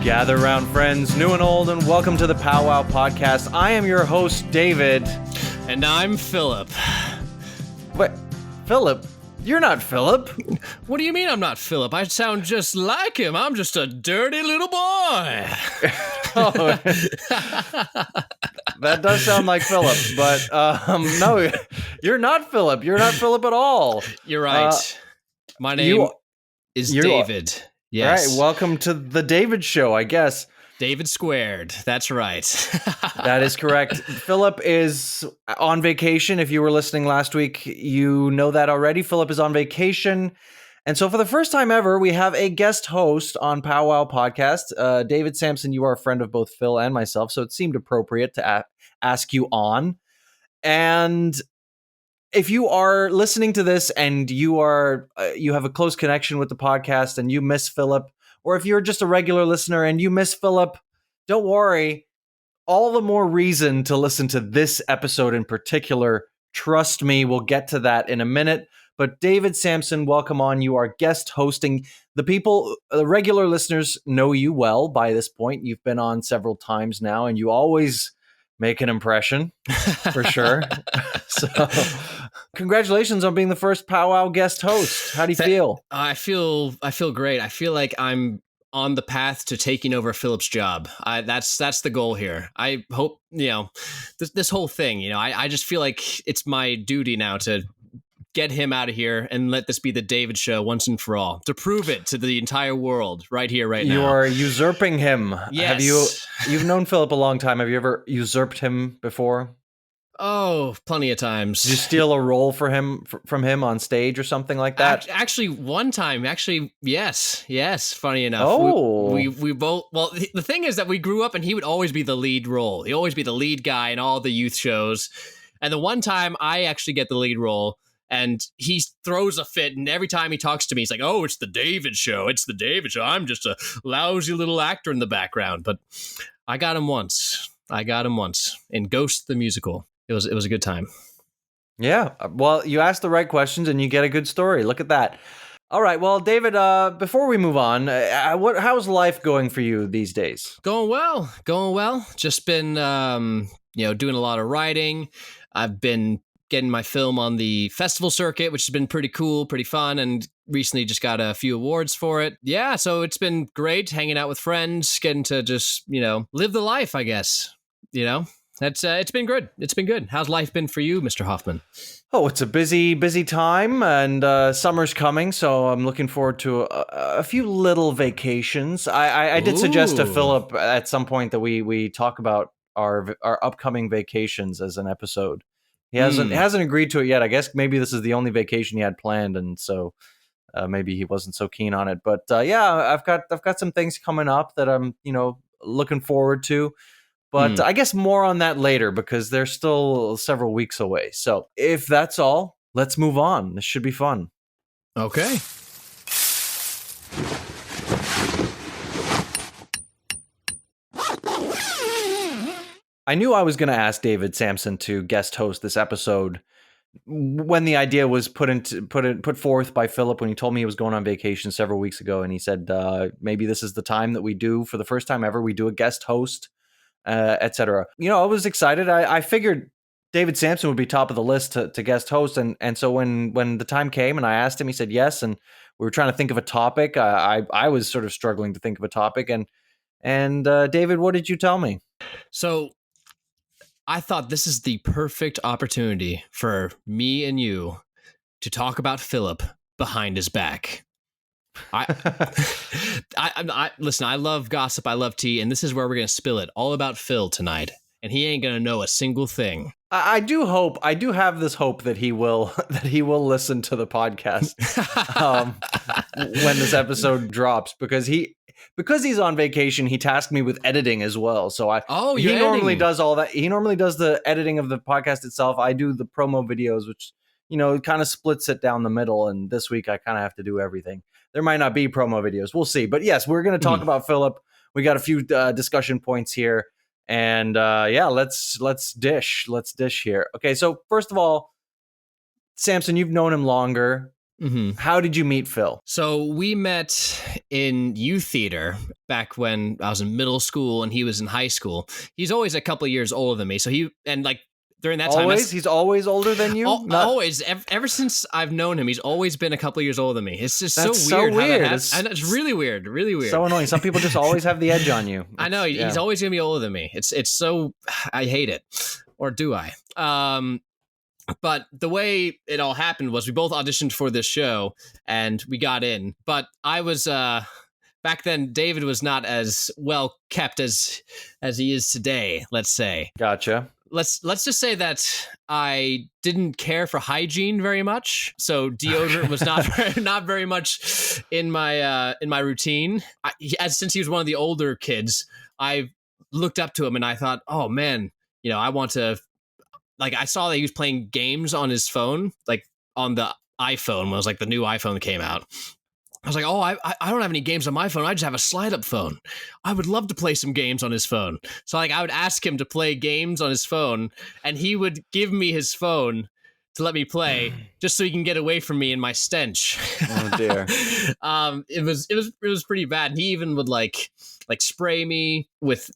Gather around, friends, new and old, and welcome to the Powwow Podcast. I am your host, David. And I'm Philip. Wait, Philip? You're not Philip. What do you mean I'm not Philip? I sound just like him. I'm just a dirty little boy. Oh, that does sound like Philip, but no, you're not Philip. You're not Philip at all. You're right. My name is David. Yes. All right, welcome to the David Show, I guess. David squared. That's right. That is correct. Philip is on vacation. If you were listening last week, you know that already. Philip is on vacation. And so for the first time ever, we have a guest host on Powwow Podcast. David Sampson, you are a friend of both Phil and myself, so it seemed appropriate to ask you on. And if you are listening to this and you have a close connection with the podcast and you miss Philip, or if you're just a regular listener and you miss Philip, don't worry. All the more reason to listen to this episode in particular. Trust me, we'll get to that in a minute. But David Sampson, welcome on. You are guest hosting. The regular listeners know you well by this point. You've been on several times now, and you always make an impression, for sure. So, congratulations on being the first Powwow guest host. How do you feel? I feel great. I feel like I'm on the path to taking over Philip's job. That's the goal here. I hope, this whole thing, I just feel like it's my duty now to get him out of here and let this be the David Show once and for all, to prove it to the entire world right here, right now. You are usurping him. Yes. You've known Philip a long time. Have you ever usurped him before? Oh, plenty of times. Did you steal a role from him on stage or something like that? Actually, one time. Yes. Funny enough. Oh. We both. Well, the thing is that we grew up and he would always be the lead role. He'd always be the lead guy in all the youth shows. And the one time I actually get the lead role, and he throws a fit, and every time he talks to me, he's like, "Oh, it's the David Show. It's the David Show. I'm just a lousy little actor in the background." But I got him once in Ghost the Musical. It was a good time. Yeah. Well, you asked the right questions, and you get a good story. Look at that. All right. Well, David, before we move on, how's life going for you these days? Going well. Just been, doing a lot of writing. I've been getting my film on the festival circuit, which has been pretty cool, pretty fun, and recently just got a few awards for it. Yeah, so it's been great hanging out with friends, getting to just, live the life, I guess. That's it's been good. It's been good. How's life been for you, Mr. Hoffman? Oh, it's a busy time, and summer's coming, so I'm looking forward to a few little vacations. I did suggest to Philip at some point that we talk about our upcoming vacations as an episode. He hasn't agreed to it yet. I guess maybe this is the only vacation he had planned, and so maybe he wasn't so keen on it. But yeah, I've got some things coming up that I'm looking forward to. But I guess more on that later because they're still several weeks away. So if that's all, let's move on. This should be fun. Okay. I knew I was going to ask David Sampson to guest host this episode when the idea was put forth by Philip when he told me he was going on vacation several weeks ago, and he said maybe this is the time that we do, for the first time ever, we do a guest host, etc. I was excited. I figured David Sampson would be top of the list to guest host, and so when the time came and I asked him, he said yes, and we were trying to think of a topic. I was sort of struggling to think of a topic, and David, what did you tell me? So I thought this is the perfect opportunity for me and you to talk about Philip behind his back. Listen, I love gossip. I love tea. And this is where we're going to spill it all about Phil tonight. And he ain't going to know a single thing. I do have this hope that he will listen to the podcast when this episode drops, because he's on vacation. He tasked me with editing as well. So he normally does all that. He normally does the editing of the podcast itself. I do the promo videos, which, it kind of splits it down the middle. And this week I kind of have to do everything. There might not be promo videos. We'll see. But yes, we're going to talk about Philip. We got a few discussion points here. And let's dish here. Okay, so first of all, Samson, you've known him longer. Mm-hmm. How did you meet Phil? So we met in youth theater back when I was in middle school and he was in high school. He's always a couple of years older than me. So during that time, Always? He's always older than you? always, ever since I've known him, he's always been a couple of years older than me. It's just That's so weird. so How that weird. happens. And it's really weird, really weird. So annoying. Some people just always have the edge on you. I know he's always gonna be older than me. It's so I hate it, or do I? But the way it all happened was we both auditioned for this show and we got in. But I was back then. David was not as well kept as he is today. Let's say. Gotcha. Let's just say that I didn't care for hygiene very much, so deodorant was not very much in my routine. Since he was one of the older kids, I looked up to him and I thought, oh man, I want to. Like, I saw that he was playing games on his phone, like on the iPhone when it was like the new iPhone that came out. I was like, oh, I don't have any games on my phone. I just have a slide-up phone. I would love to play some games on his phone. So like I would ask him to play games on his phone, and he would give me his phone to let me play, just so he can get away from me and my stench. Oh dear. It was pretty bad. And he even would like spray me with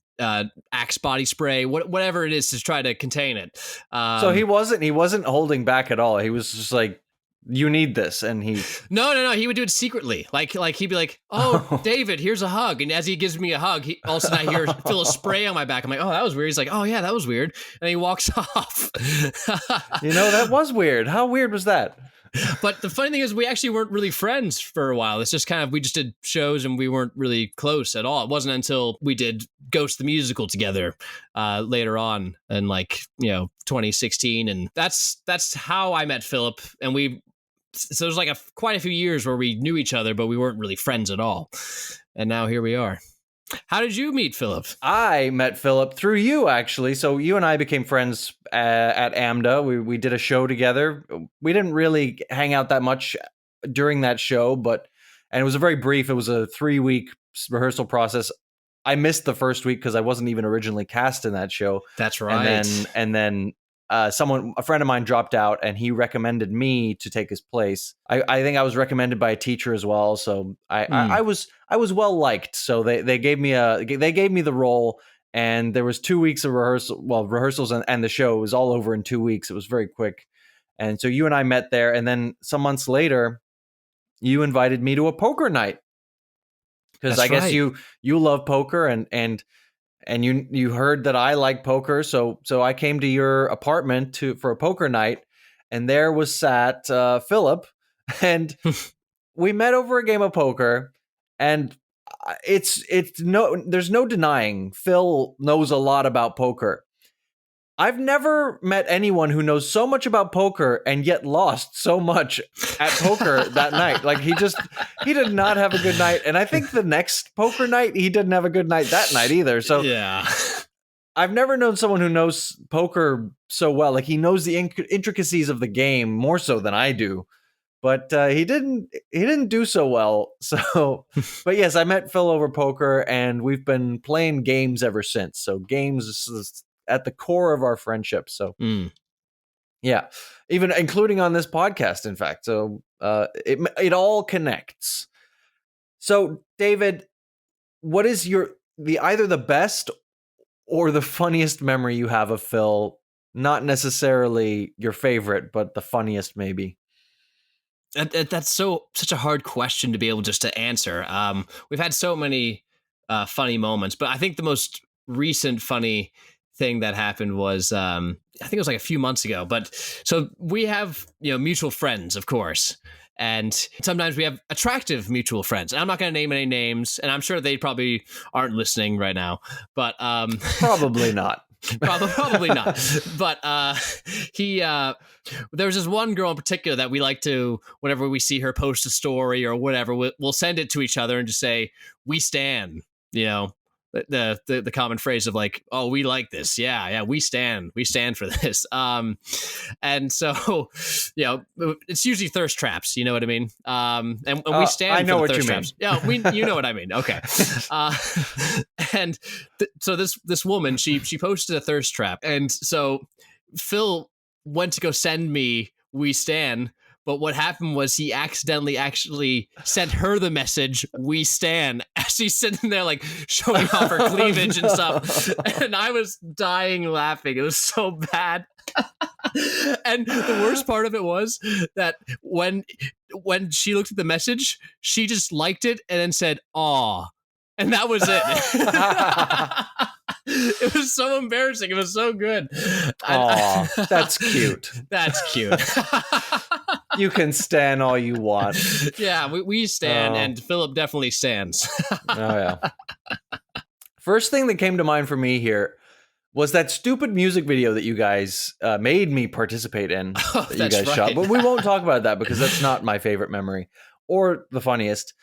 Axe body spray, whatever it is, to try to contain it. So he wasn't holding back at all. He was just like, you need this, and he no, he would do it secretly. Like he'd be like, oh, David, here's a hug, and as he gives me a hug, all of a sudden I hear Phil spray on my back. I'm like, oh, that was weird. He's like, oh yeah, that was weird, and he walks off. That was weird. How weird was that? But the funny thing is, we actually weren't really friends for a while. It's just kind of, we just did shows and we weren't really close at all. It wasn't until we did Ghost the Musical together later on in 2016. And that's how I met Philip. And so there's like quite a few years where we knew each other, but we weren't really friends at all. And now here we are. How did you meet Philip? I met Philip through you, actually. So you and I became friends at AMDA. We did a show together. We didn't really hang out that much during that show, and it was a very brief. It was a 3-week rehearsal process. I missed the first week because I wasn't even originally cast in that show. That's right. And then a friend of mine dropped out, and he recommended me to take his place. I think I was recommended by a teacher as well, so I was well liked. So they gave me the role, and there was 2 weeks of rehearsals, and the show was all over in 2 weeks. It was very quick, and so you and I met there, and then some months later, you invited me to a poker night because I guess you love poker and you heard that I like poker, so I came to your apartment for a poker night, and there was sat Philip, and we met over a game of poker, and there's no denying Phil knows a lot about poker. I've never met anyone who knows so much about poker and yet lost so much at poker that night. Like he did not have a good night. And I think the next poker night, he didn't have a good night that night either. So yeah, I've never known someone who knows poker so well. Like he knows the intricacies of the game more so than I do. But he didn't do so well. So, but yes, I met Phil over poker, and we've been playing games ever since. So games is at the core of our friendship. So yeah, even including on this podcast, in fact. So it all connects. So David, what is either the best or the funniest memory you have of Phil? Not necessarily your favorite, but the funniest maybe. That's such a hard question to be able just to answer. We've had so many funny moments, but I think the most recent funny thing that happened was I think it was like a few months ago. But so we have mutual friends, of course, and sometimes we have attractive mutual friends. And I'm not going to name any names, and I'm sure they probably aren't listening right now. But probably not. Probably not. But there was this one girl in particular that we like to, whenever we see her post a story or whatever, we'll send it to each other and just say, "We stan," the common phrase of like, "Oh, we like this." Yeah, we stand for this. And so, it's usually thirst traps. You know what I mean? And we stand. I know for the what thirst you traps. Yeah, you know what I mean. Okay. And so this woman, she posted a thirst trap, and so Phil went to go send me "We Stan," But what happened was he accidentally actually sent her the message, "We stan," as she's sitting there like showing off her cleavage and stuff. And I was dying laughing. It was so bad. And the worst part of it was that when she looked at the message, she just liked it and then said, "Aw." And that was it. It was so embarrassing. It was so good. Aw, that's cute. That's cute. You can stan all you want. Yeah, we stan, and Philip definitely stands. Oh, yeah. First thing that came to mind for me here was that stupid music video that you guys made me participate in. Oh, that you guys right. shot. But we won't talk about that because that's not my favorite memory or the funniest.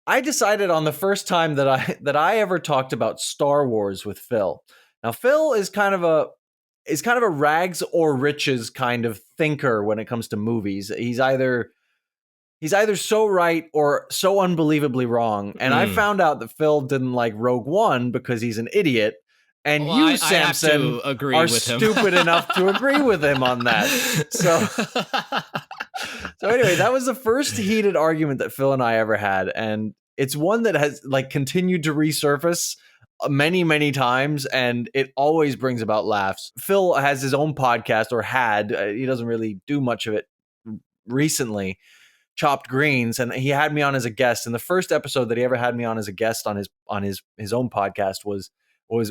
I decided on the first time that I ever talked about Star Wars with Phil. Now, Phil is kind of a rags or riches kind of thinker when it comes to movies. He's either so right or so unbelievably wrong. And I found out that Phil didn't like Rogue One because he's an idiot. And you, Samson, are stupid enough to agree with him on that. So anyway, that was the first heated argument that Phil and I ever had. And it's one that has like continued to resurface many, many times. And it always brings about laughs. Phil has his own podcast, or had. He doesn't really do much of it recently. Chopped Greens, and he had me on as a guest. And the first episode that he ever had me on as a guest on his own podcast was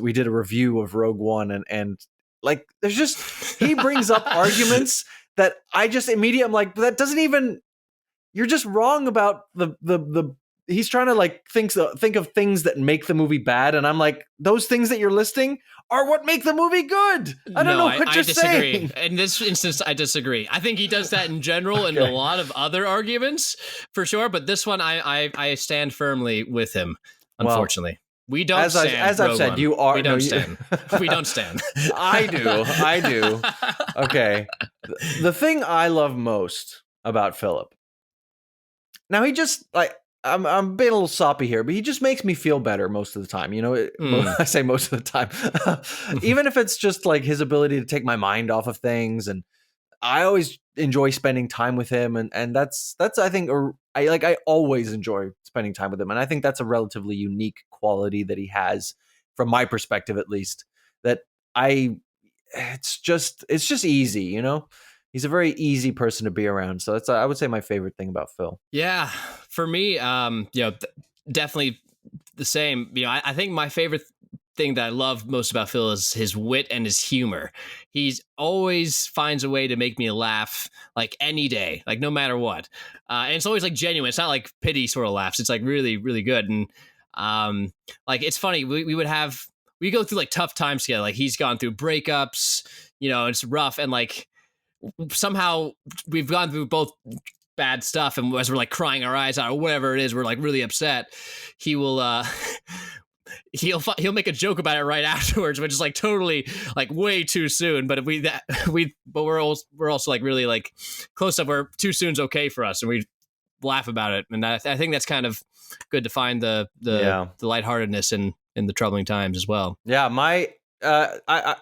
we did a review of Rogue One, and like there's just he brings up arguments that I just immediately I'm like, that doesn't even, you're just wrong about the he's trying to like think of things that make the movie bad, and I'm like, those things that you're listing are what make the movie good. I don't know what you're saying. In this instance, I disagree. I think he does that in general and a lot of other arguments for sure, but this one I stand firmly with him, unfortunately. Well, we don't stand. As I've said, you are. We don't stand. We don't stand. I do. Okay. The thing I love most about Philip. Now he just like, I'm being a little soppy here, but he just makes me feel better most of the time. You know, I say most of the time, even if it's just like his ability to take my mind off of things, and I always enjoy spending time with him, and that's I think I always enjoy spending time with him, and I think that's a relatively unique quality that he has, from my perspective at least. That it's just easy, you know. He's a very easy person to be around, so that's I would say my favorite thing about Phil. Yeah, for me, definitely the same. You know, I think my favorite thing that I love most about Phil is his wit and his humor. He's always finds a way to make me laugh, like any day, like no matter what. And it's always like genuine. It's not like pity sort of laughs. It's like really, really good. And like it's funny. We go through like tough times together. Like he's gone through breakups. You know, it's rough, and like somehow we've gone through both bad stuff, and as we're like crying our eyes out or whatever it is, we're like really upset. He will he'll make a joke about it right afterwards, which is like totally like way too soon. But we're also like really like close up where too soon's okay for us, and we laugh about it. And I think that's kind of good to find the lightheartedness in the troubling times as well. Yeah, my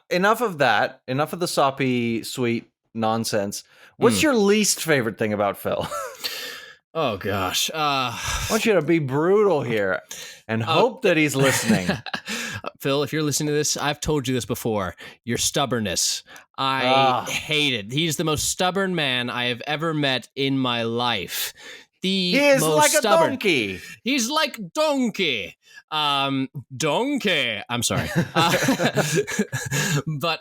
enough of that. Enough of the soppy sweet nonsense. What's your least favorite thing about Phil? Oh gosh, I want you to be brutal here and hope that he's listening. Phil, if you're listening to this, I've told you this before. Your stubbornness, I hate it. He's the most stubborn man I have ever met in my life. He is like a donkey. He's like donkey. Donkey. I'm sorry. But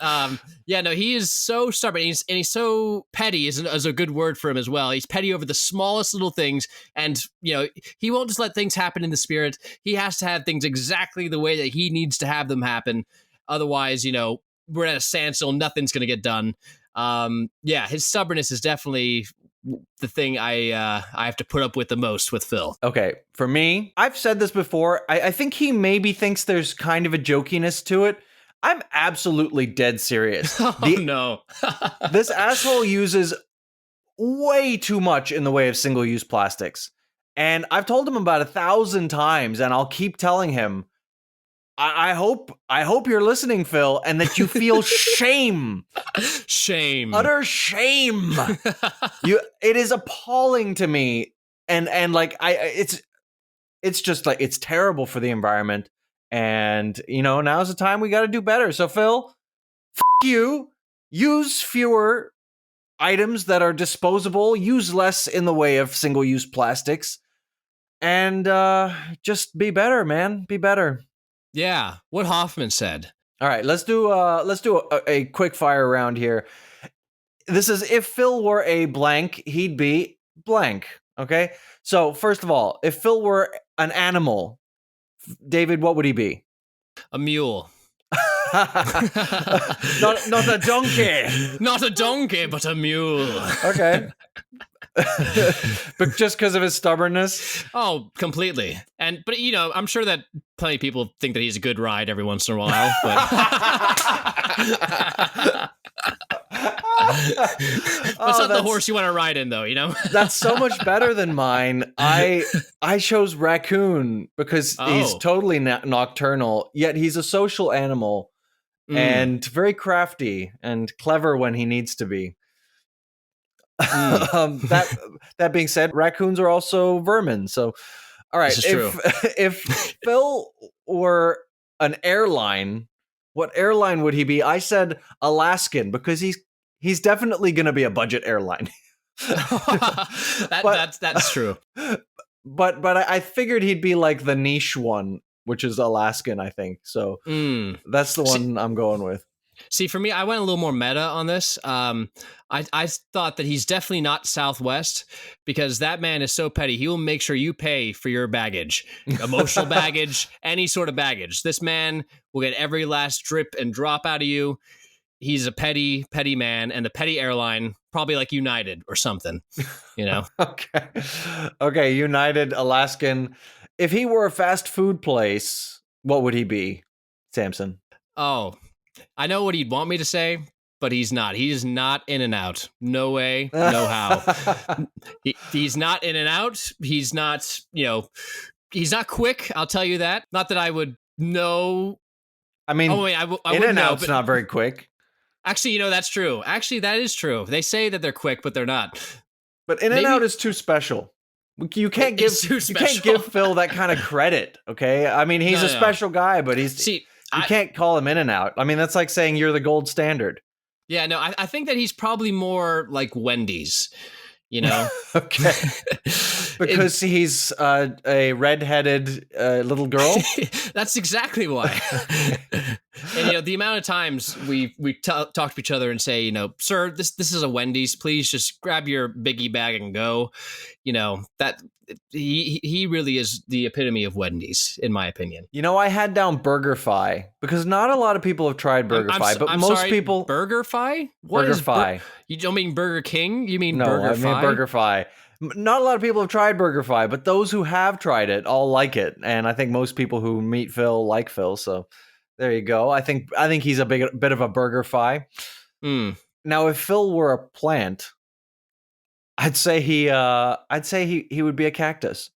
yeah, no, he is so stubborn. He's so petty is a good word for him as well. He's petty over the smallest little things, and you know, he won't just let things happen in the spirit. He has to have things exactly the way that he needs to have them happen. Otherwise, you know, we're at a standstill. Nothing's going to get done. Yeah, his stubbornness is definitely the thing I have to put up with the most with Phil. Okay, for me, I've said this before. I think he maybe thinks there's kind of a jokiness to it. I'm absolutely dead serious. No. This asshole uses way too much in the way of single-use plastics. And I've told him about 1,000 times, and I'll keep telling him, I hope you're listening, Phil, and that you feel shame, Shame. utter shame. It is appalling to me, and like it's just like it's terrible for the environment, and now's the time we got to do better. So Phil, you use fewer items that are disposable, use less in the way of single-use plastics, and just be better, man. Be better. Yeah, what Hoffman said. All right, let's do a quick fire round here. This is if Phil were a blank, he'd be blank. Okay, so first of all, if Phil were an animal, David, what would he be? A mule. not a donkey. Not a donkey, but a mule. Okay. But just because of his stubbornness? Oh, completely. But I'm sure that plenty of people think that he's a good ride every once in a while. But that's not the horse you want to ride in, though. That's so much better than mine. I chose raccoon because he's totally nocturnal, yet he's a social animal and very crafty and clever when he needs to be. That being said, raccoons are also vermin. So, all right, if Phil were an airline, what airline would he be? I said Alaskan because he's definitely going to be a budget airline. That's true. But I figured he'd be like the niche one, which is Alaskan, I think. So that's the one I'm going with. See, for me, I went a little more meta on this. I thought that he's definitely not Southwest because that man is so petty. He will make sure you pay for your baggage, emotional baggage, any sort of baggage. This man will get every last drip and drop out of you. He's a petty, petty man, and the petty airline, probably like United or something, Okay, United, Alaskan. If he were a fast food place, what would he be, Samson? Oh, I know what he'd want me to say, but he's not. He is not In-N-Out. No way, no how. He's not In-N-Out. He's not, he's not quick. I'll tell you that. Not that I would know. I mean, I would In-N-Out's know, not very quick. Actually, that's true. Actually, that is true. They say that they're quick, but they're not. But In-N-Out is too special. You can't give Phil that kind of credit, okay? I mean, he's a special guy, but you can't call him In-N-Out. I mean, that's like saying you're the gold standard. Yeah, no, I think that he's probably more like Wendy's, Okay. Because he's a redheaded little girl? That's exactly why. And, the amount of times we talk to each other and say, sir, this is a Wendy's. Please just grab your biggie bag and go. That he really is the epitome of Wendy's, in my opinion. I had down BurgerFi because not a lot of people have tried BurgerFi, but most people BurgerFi? BurgerFi. You don't mean Burger King? You mean no, BurgerFi? I mean BurgerFi. Not a lot of people have tried BurgerFi, but those who have tried it all like it, and I think most people who meet Phil like Phil. So there you go. I think he's a bit of a BurgerFi. Now, if Phil were a plant, I'd say he would be a cactus.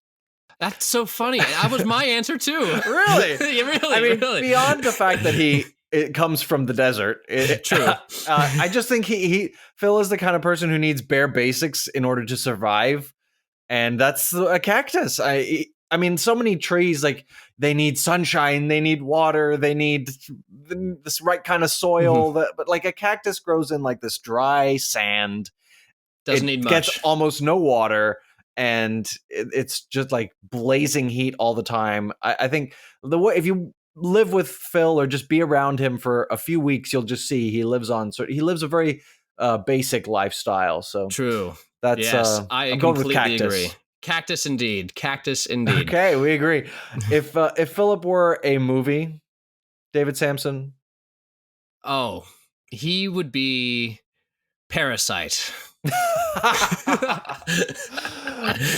That's so funny. That was my answer too. Really? Yeah, really? I mean, really. Beyond the fact that it comes from the desert. True. I just think Phil is the kind of person who needs bare basics in order to survive, and that's a cactus. I mean, so many trees, like, they need sunshine, they need water, they need this right kind of soil. But like a cactus grows in like this dry sand. Doesn't need much. Gets almost no water, and it's just like blazing heat all the time. I think if you live with Phil or just be around him for a few weeks, you'll just see he lives a very basic lifestyle. So true. That's I I'm going with completely cactus. agree. Cactus indeed. Okay, we agree. If Philip were a movie, David Sampson, he would be Parasite.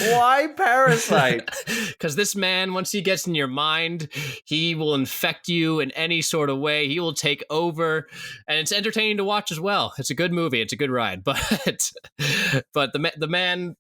Why Parasite? Because this man, once he gets in your mind, he will infect you in any sort of way. He will take over, and it's entertaining to watch as well. It's a good movie. It's a good ride, but the man,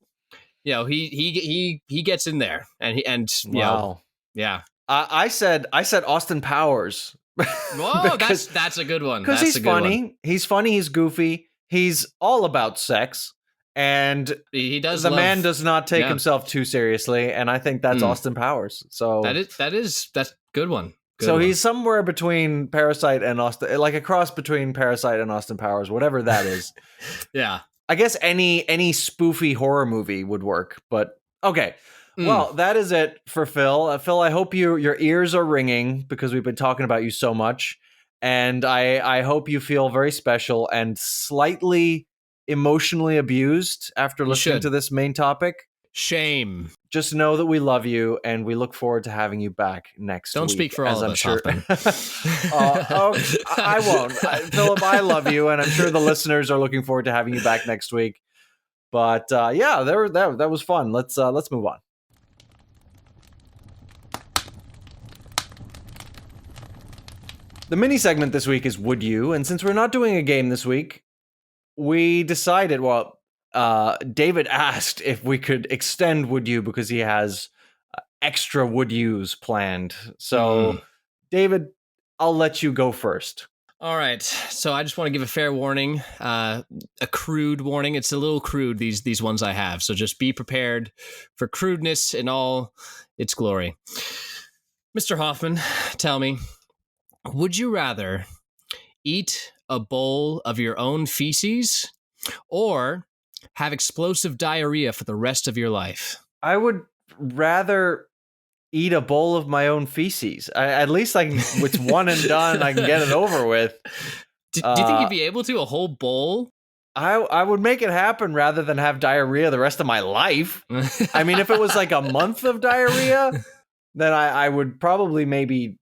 he gets in there, and wow. Yeah. I said Austin Powers. Whoa, that's a good one. Because That's he's a good funny. one. He's funny. He's goofy. He's all about sex, and He does. the man does not take yeah. himself too seriously. And I think that's Austin Powers. So that's good one. Good so one. he's somewhere between Parasite and Austin, like a cross between Parasite and Austin Powers, whatever that is. Yeah. I guess any spoofy horror movie would work, but okay. Well, that is it for Phil. Phil, I hope your ears are ringing because we've been talking about you so much, and I hope you feel very special and slightly emotionally abused after listening to this main topic. Shame. Just know that we love you, and we look forward to having you back next week. Don't speak for all of us, Hoffman. I won't. Philip, I love you, and I'm sure the listeners are looking forward to having you back next week. But yeah, that was fun. Let's move on. The mini segment this week is Would You? And since we're not doing a game this week, we decided, David asked if we could extend Would You because he has extra Would Yous planned. So, David, I'll let you go first. All right. So I just want to give a fair warning, a crude warning. It's a little crude, these ones I have. So just be prepared for crudeness in all its glory. Mr. Hoffman, tell me, would you rather eat a bowl of your own feces or have explosive diarrhea for the rest of your life? I would rather eat a bowl of my own feces. At least it's one and done. I can get it over with. Do you think you'd be able to? A whole bowl? I would make it happen rather than have diarrhea the rest of my life. I mean, if it was like a month of diarrhea, then I would probably maybe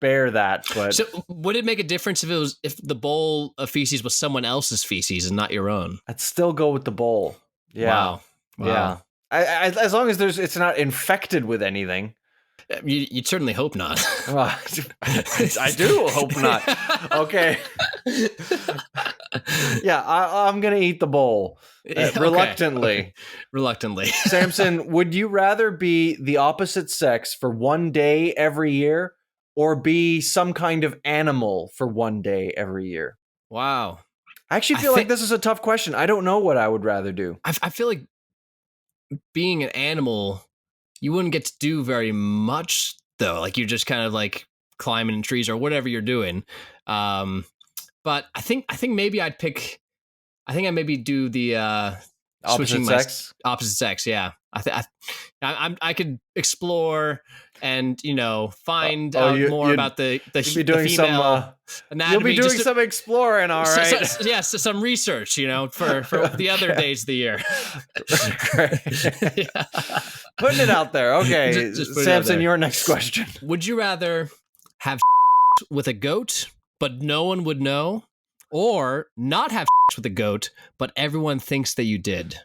bear that. But so would it make a difference if the bowl of feces was someone else's feces and not your own? I'd still go with the bowl. Yeah. Wow. Yeah. As long as it's not infected with anything. You'd certainly hope not. Well, I do hope not. Okay. Yeah, I'm going to eat the bowl. Reluctantly. Okay. Reluctantly. Samson, would you rather be the opposite sex for one day every year or be some kind of animal for one day every year? Wow. I actually feel like this is a tough question. I don't know what I would rather do. I feel like being an animal, you wouldn't get to do very much, though. Like, you're just kind of like climbing in trees or whatever you're doing. But I think maybe I'd pick. I think I maybe do the opposite sex. Opposite sex, yeah. I could explore and find out more about the female anatomy. You'll be doing some exploring, all right. Yes, some research, for the other days of the year. Great. Yeah. Putting it out there. Okay, just Samson, your next question. Would you rather have with a goat, but no one would know, or not have with a goat, but everyone thinks that you did?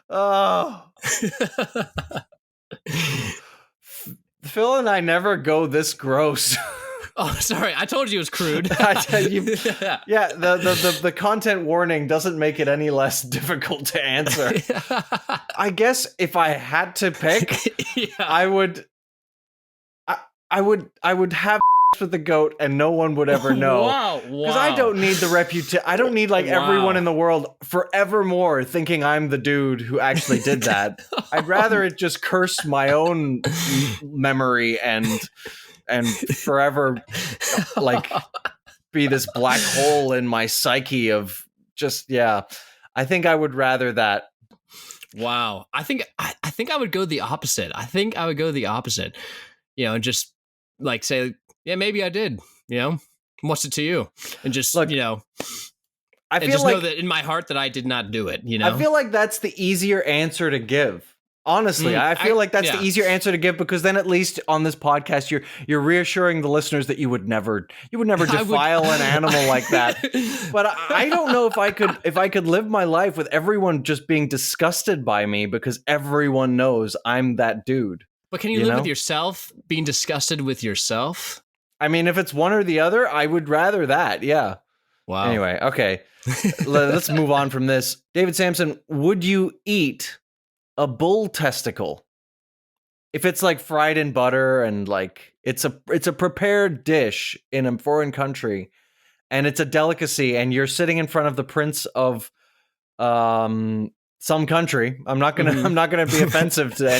Oh. Phil and I never go this gross. Oh, sorry. I told you it was crude. Yeah, the content warning doesn't make it any less difficult to answer. I guess if I had to pick, I would have with the goat and no one would ever know. Wow. Because I don't need the reputation. I don't need everyone in the world forevermore thinking I'm the dude who actually did that. I'd rather it just curse my own memory and forever be this black hole in my psyche of just, yeah. I think I would rather that. Wow. I think I would go the opposite. And just say, yeah, maybe I did, what's it to you? And just, look, I feel just know that in my heart that I did not do it, I feel like that's the easier answer to give. Honestly, I feel like that's the easier answer to give because then at least on this podcast you're reassuring the listeners that you would never defile an animal like that. But I don't know if I could live my life with everyone just being disgusted by me because everyone knows I'm that dude. But can you live with yourself being disgusted with yourself? I mean, if it's one or the other, I would rather that. Yeah. Wow. Anyway, okay. Let's move on from this. David Samson, would you eat a bull testicle? if it's like fried in butter and like it's a prepared dish in a foreign country and it's a delicacy and you're sitting in front of the prince of some country. I'm not gonna be offensive to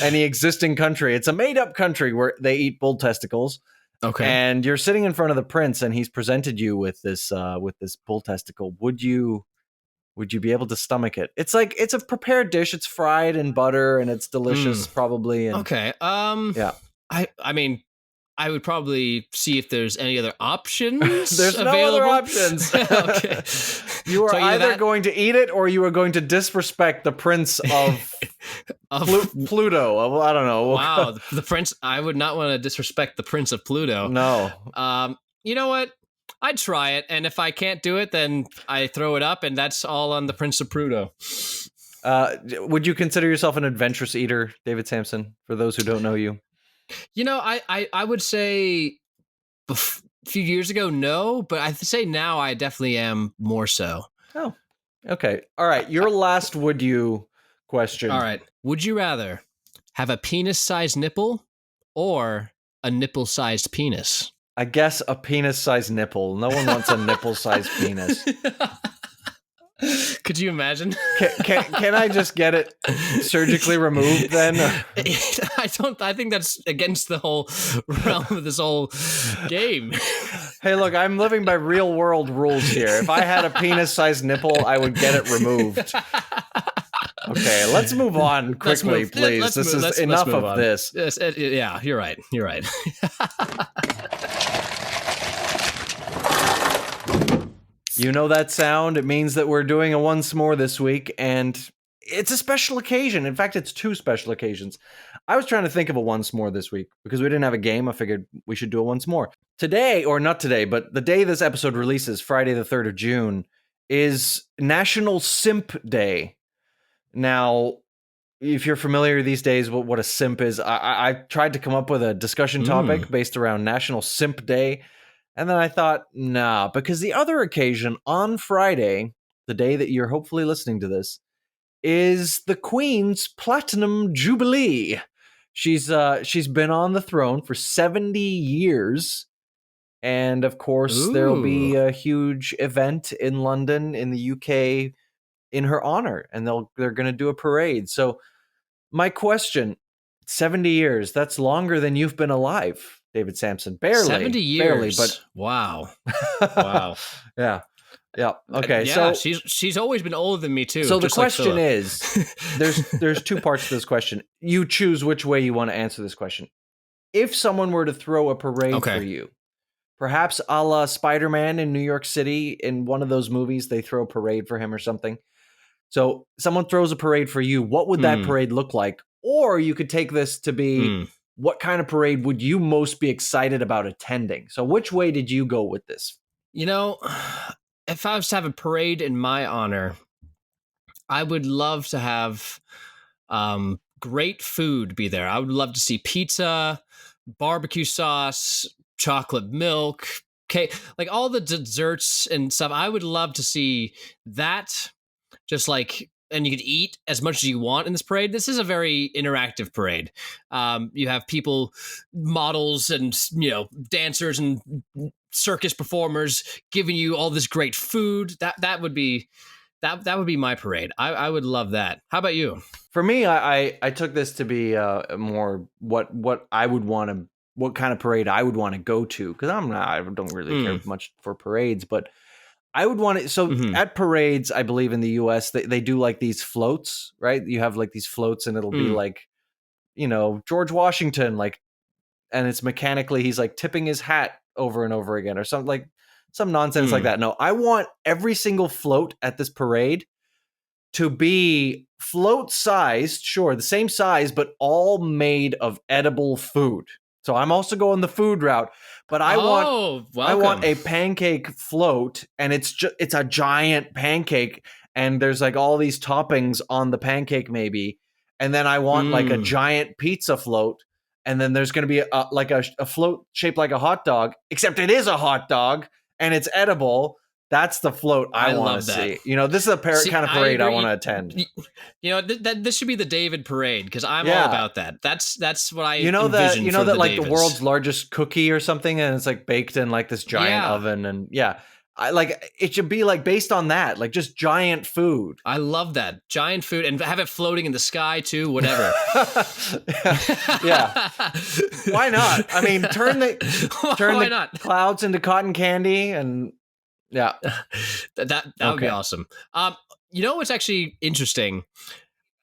any existing country. It's a made up country where they eat bull testicles. Okay. And you're sitting in front of the prince and he's presented you with this bull testicle. Would you be able to stomach it? It's like it's a prepared dish. It's fried in butter and it's delicious, probably. And okay. yeah. I mean, I would probably see if there's any other options. There's available. no other options. Okay. You are So either going to eat it or you are going to disrespect the prince of Pluto. I don't know. Wow, the prince. I would not want to disrespect the prince of Pluto. No. You know what? I'd try it, and if I can't do it, then I throw it up, and that's all on the prince of Pluto. Would you consider yourself an adventurous eater, David Sampson, for those who don't know you? You know, I would say a few years ago, no, but I'd say now I definitely am more so. Oh, okay. All right. Your last would you question. All right. Would you rather have a penis-sized nipple or a nipple-sized penis? I guess a penis-sized nipple. No one wants a nipple-sized penis. Could you imagine? Can I just get it surgically removed then? I think that's against the whole realm of this whole game. Hey, look, I'm living by real world rules here. If I had a penis-sized nipple, I would get it removed. Okay, let's move on quickly, please. This is enough of this. Yes, yeah, you're right. You're right. You know that sound? It means that we're doing a once more this week, and it's a special occasion. In fact, it's two special occasions. I was trying to think of a once more this week because we didn't have a game. I figured we should do a once more. Today, or not today, but the day this episode releases, Friday the 3rd of June, is National Simp Day. Now, if you're familiar these days with what a simp is, I tried to come up with a discussion topic based around National Simp Day. And then I thought, nah, because the other occasion on Friday, the day that you're hopefully listening to this, is the Queen's Platinum Jubilee. She's been on the throne for 70 years. And of course, there'll be a huge event in London, in the UK, in her honor. And they're going to do a parade. So my question, 70 years, that's longer than you've been alive. David Sampson, barely 70 years, barely, but wow. Yeah. Okay, yeah, so she's always been older than me too. So the question is, there's two parts to this question. You choose which way you want to answer this question. If someone were to throw a parade for you, perhaps a la Spider-Man in New York City, in one of those movies, they throw a parade for him or something. So someone throws a parade for you. What would that parade look like? Or you could take this to be, what kind of parade would you most be excited about attending? So which way did you go with this? You know, if I was to have a parade in my honor, I would love to have great food be there. I would love to see pizza, barbecue sauce, chocolate milk, cake, like all the desserts and stuff. I would love to see that, just like, and you could eat as much as you want in this parade. This is a very interactive parade. You have people, models, and dancers and circus performers giving you all this great food. That would be my parade. I would love that. How about you? For me, I took this to be more what I would want to, what kind of parade I would want to go to, because I don't really care much for parades, but I would want it. So at parades, I believe in the US, they do like these floats, right? You have like these floats and it'll be like, George Washington, like, and it's mechanically, he's like tipping his hat over and over again or something, like some nonsense like that. No, I want every single float at this parade to be float sized, sure, the same size, but all made of edible food. So I'm also going the food route, but I want a pancake float, and it's a giant pancake, and there's like all these toppings on the pancake maybe, and then I want like a giant pizza float, and then there's going to be a float shaped like a hot dog, except it is a hot dog and it's edible, That's the float I want to love that. see. You know, this is a kind of parade I want to attend. You know, this should be the David parade because I'm all about that. That's what I envision. You know that like Davids. the world's largest cookie or something, and it's like baked in like this giant oven, and I like it should be like based on that, like just giant food. I love that giant food and have it floating in the sky too. Whatever. Yeah. Why not? I mean, turn the clouds into cotton candy, and that would be awesome. You know what's actually interesting?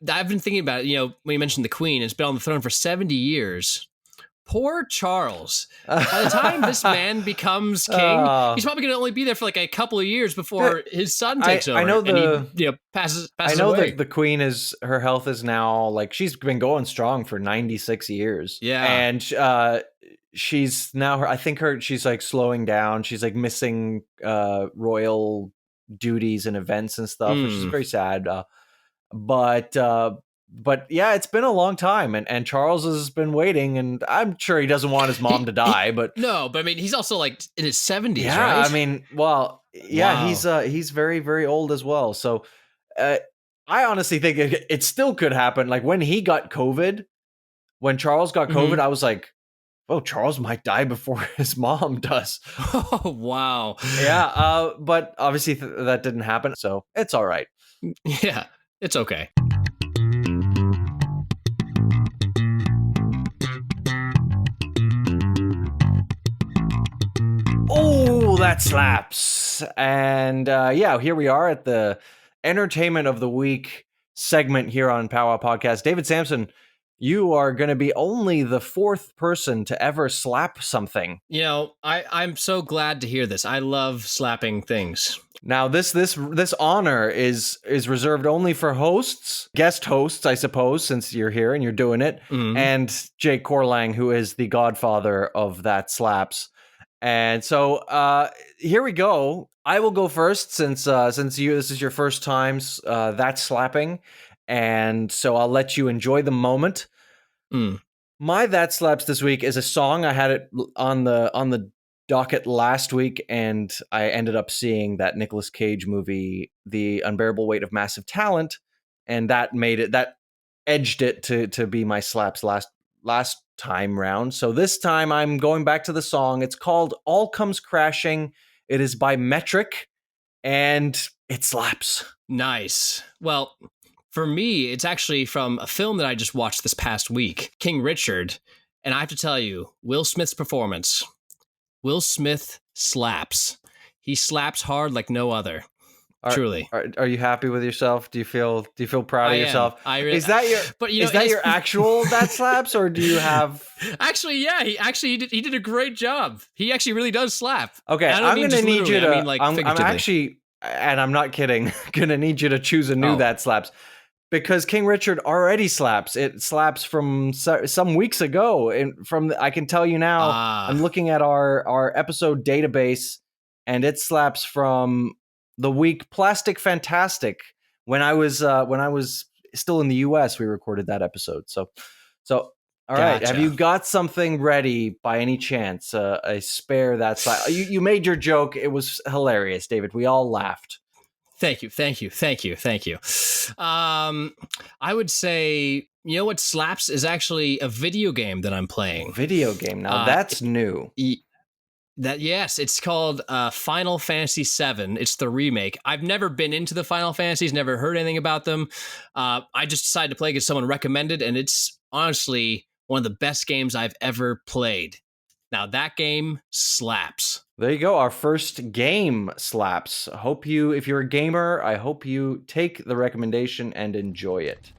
I've been thinking about it. You know, when you mentioned the Queen, it's been on the throne for 70 years. Poor Charles. By the time this man becomes king, he's probably going to only be there for like a couple of years before his son takes over. I know and he, passes I know away. that the Queen her health is now like she's been going strong for 96 years. Yeah, and she's now she's like slowing down. She's like missing royal duties and events and stuff, which is very sad. But yeah, it's been a long time, and Charles has been waiting, and I'm sure he doesn't want his mom to die. But I mean, he's also like in his 70s, yeah, right? I mean, well, yeah, he's very, very old as well. So I honestly think it still could happen. Like when when Charles got COVID, I was like, oh, Charles might die before his mom does. Oh, wow. Yeah, but obviously that didn't happen, so it's all right. Yeah, it's okay. Oh, that slaps. And here we are at the Entertainment of the Week segment here on Powwow Podcast. David Sampson, you are going to be only the fourth person to ever slap something. You know, I'm so glad to hear this. I love slapping things. Now, this honor is reserved only for hosts, guest hosts, I suppose, since you're here and you're doing it, and Jake Corlang, who is the godfather of that slaps. And so here we go. I will go first since this is your first time that slapping, and so I'll let you enjoy the moment. My that slaps this week is a song. I had it on the docket last week, and I ended up seeing that Nicolas Cage movie, The Unbearable Weight of Massive Talent, and that edged it to be my slaps last time round. So this time I'm going back to the song. It's called All Comes Crashing. It is by Metric, and it slaps. Nice. Well, for me, it's actually from a film that I just watched this past week, King Richard. And I have to tell you, Will Smith's performance. Will Smith slaps. He slaps hard like no other. Truly. Are you happy with yourself? Do you feel proud of yourself? Is that your actual that slaps, or do you have? Actually, yeah. He did a great job. He actually really does slap. Okay, I'm going to need you to. I'm actually, and I'm not kidding. Going to need you to choose a new that slaps, because King Richard already slaps. It slaps from some weeks ago, and I can tell you now. I'm looking at our episode database, and it slaps from the week Plastic Fantastic, when I was still in the US. We recorded that episode. So all right. Have you got something ready by any chance? A spare that slap. You made your joke. It was hilarious, David. We all laughed. Thank you. I would say, you know what slaps is actually a video game that I'm playing. Video game. Now that's new. Yes, it's called Final Fantasy VII. It's the remake. I've never been into the Final Fantasies, never heard anything about them. I just decided to play because someone recommended, and it's honestly one of the best games I've ever played. Now, that game slaps. There you go. Our first game slaps. If you're a gamer, I hope you take the recommendation and enjoy it.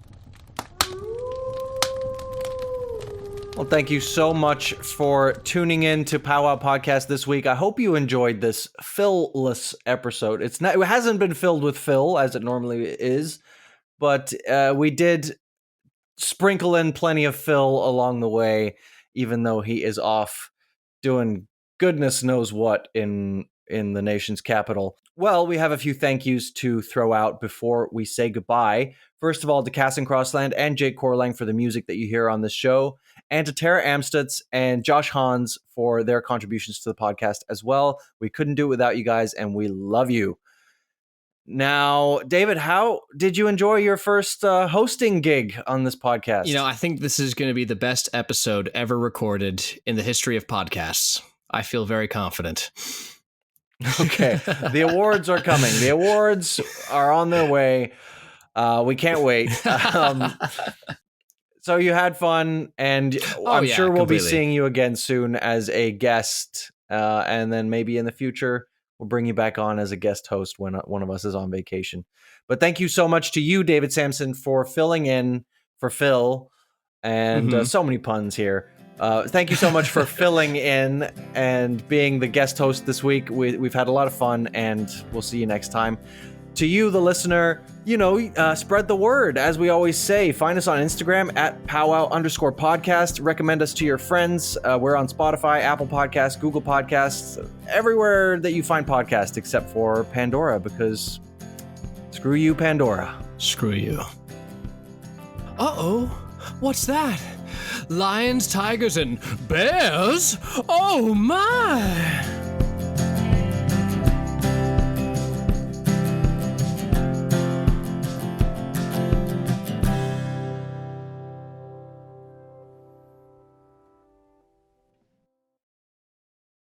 Well, thank you so much for tuning in to Powwow Podcast this week. I hope you enjoyed this Phil-less episode. It hasn't been filled with Phil as it normally is, but we did sprinkle in plenty of Phil along the way, even though he is off doing goodness knows what in the nation's capital. Well, we have a few thank yous to throw out before we say goodbye. First of all, to Cass and Crossland and Jake Corlang for the music that you hear on this show, and to Tara Amstutz and Josh Hans for their contributions to the podcast as well. We couldn't do it without you guys, and we love you. Now, David, how did you enjoy your first hosting gig on this podcast? I think this is going to be the best episode ever recorded in the history of podcasts. I feel very confident. Okay, the awards are coming. The awards are on their way. We can't wait. So you had fun, and I'm sure we'll be seeing you again soon as a guest, and then maybe in the future we'll bring you back on as a guest host when one of us is on vacation. But thank you so much to you, David Sampson, for filling in for Phil, and so many puns here. Thank you so much for filling in and being the guest host this week. We've had a lot of fun, and we'll see you next time. To you, the listener, spread the word. As we always say, find us on Instagram at powwow_podcast. Recommend us to your friends. We're on Spotify, Apple Podcasts, Google Podcasts, everywhere that you find podcasts except for Pandora, because screw you, Pandora. Screw you. Uh-oh. What's that? Lions, tigers, and bears? Oh, my!